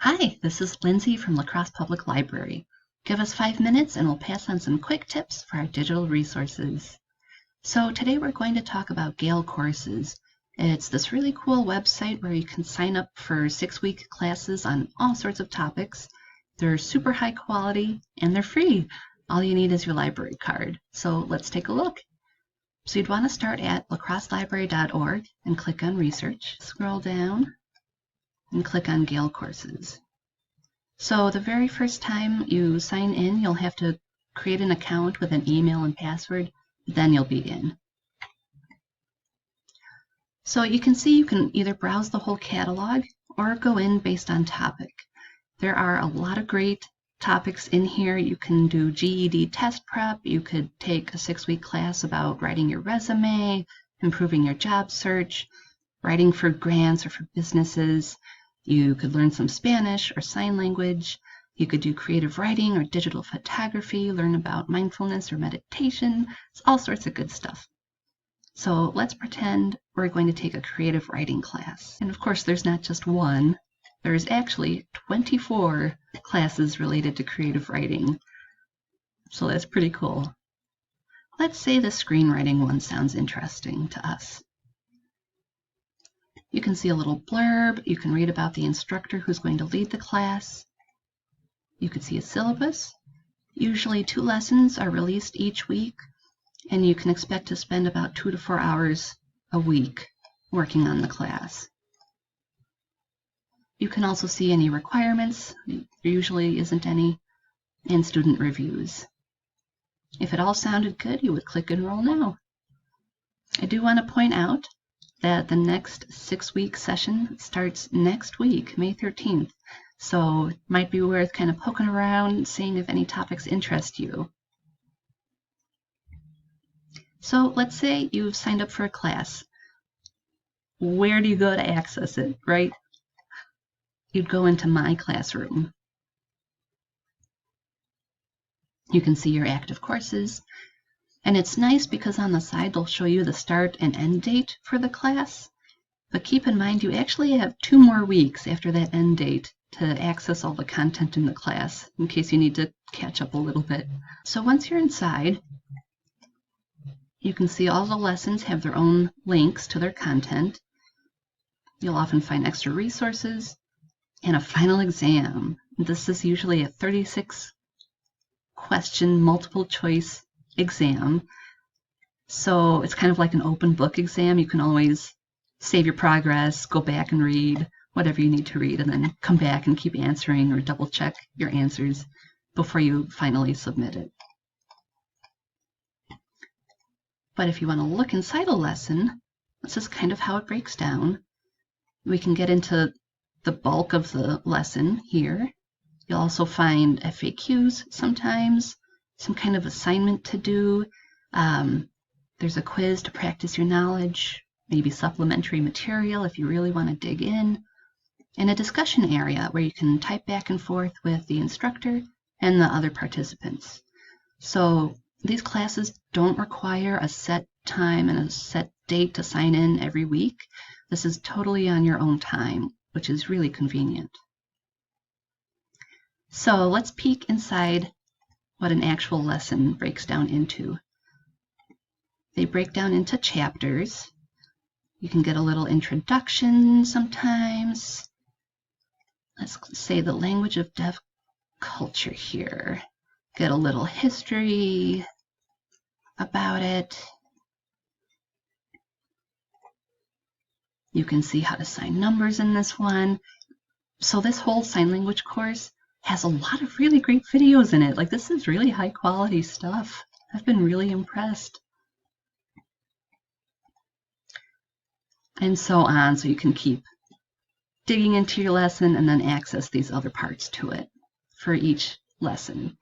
Hi, this is Lindsay from La Crosse Public Library. Give us 5 minutes and we'll pass on some quick tips for our digital resources. So today we're going to talk about Gale courses. It's this really cool website where you can sign up for 6-week classes on all sorts of topics. They're super high quality and they're free. All you need is your library card. So let's take a look. So you'd want to start at lacrosselibrary.org and click on Research. Scroll down and click on Gale courses. So the very first time you sign in, you'll have to create an account with an email and password, then you'll be in. So you can see you can either browse the whole catalog or go in based on topic. There are a lot of great topics in here. You can do GED test prep, you could take a 6-week class about writing your resume, improving your job search, writing for grants or for businesses. You could learn some Spanish or sign language. You could do creative writing or digital photography, learn about mindfulness or meditation. It's all sorts of good stuff. So let's pretend we're going to take a creative writing class. And of course, there's not just one. There's actually 24 classes related to creative writing. So that's pretty cool. Let's say the screenwriting one sounds interesting to us. You can see a little blurb. You can read about the instructor who's going to lead the class. You could see a syllabus. Usually 2 lessons are released each week, and you can expect to spend about 2 to 4 hours a week working on the class. You can also see any requirements. There usually isn't any, and student reviews. If it all sounded good, you would click Enroll Now. I do want to point out that the next 6-week session starts next week, May 13th. So it might be worth kind of poking around, seeing if any topics interest you. So let's say you've signed up for a class. Where do you go to access it, right? You'd go into My Classroom. You can see your active courses. And it's nice because on the side they'll show you the start and end date for the class. But keep in mind you actually have 2 more weeks after that end date to access all the content in the class, in case you need to catch up a little bit. So once you're inside, you can see all the lessons have their own links to their content. You'll often find extra resources and a final exam. This is usually a 36-question multiple choice exam. So it's kind of like an open book exam. You can always save your progress, go back and read whatever you need to read, and then come back and keep answering or double check your answers before you finally submit it. But if you want to look inside a lesson, this is kind of how it breaks down. We can get into the bulk of the lesson here. You'll also find FAQs sometimes, some kind of assignment to do. There's a quiz to practice your knowledge, maybe supplementary material if you really want to dig in, and a discussion area where you can type back and forth with the instructor and the other participants. So these classes don't require a set time and a set date to sign in every week. This is totally on your own time, which is really convenient. So let's peek inside what an actual lesson breaks down into. They break down into chapters. You can get a little introduction sometimes. Let's say the language of deaf culture here. Get a little history about it. You can see how to sign numbers in this one. So this whole sign language course has a lot of really great videos in it. Like, this is really high quality stuff. I've been really impressed. And so on, so you can keep digging into your lesson and then access these other parts to it for each lesson.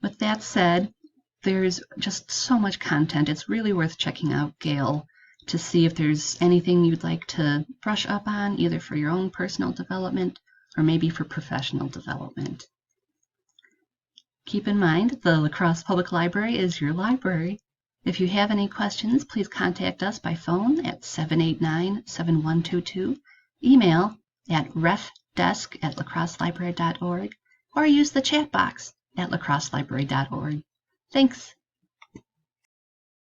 With that said, there's just so much content. It's really worth checking out Gale to see if there's anything you'd like to brush up on, either for your own personal development or maybe for professional development. Keep in mind, the La Crosse Public Library is your library. If you have any questions, please contact us by phone at 789-7122, email at ref desk@lacrosselibrary.org or use the chat box at lacrosselibrary.org. Thanks.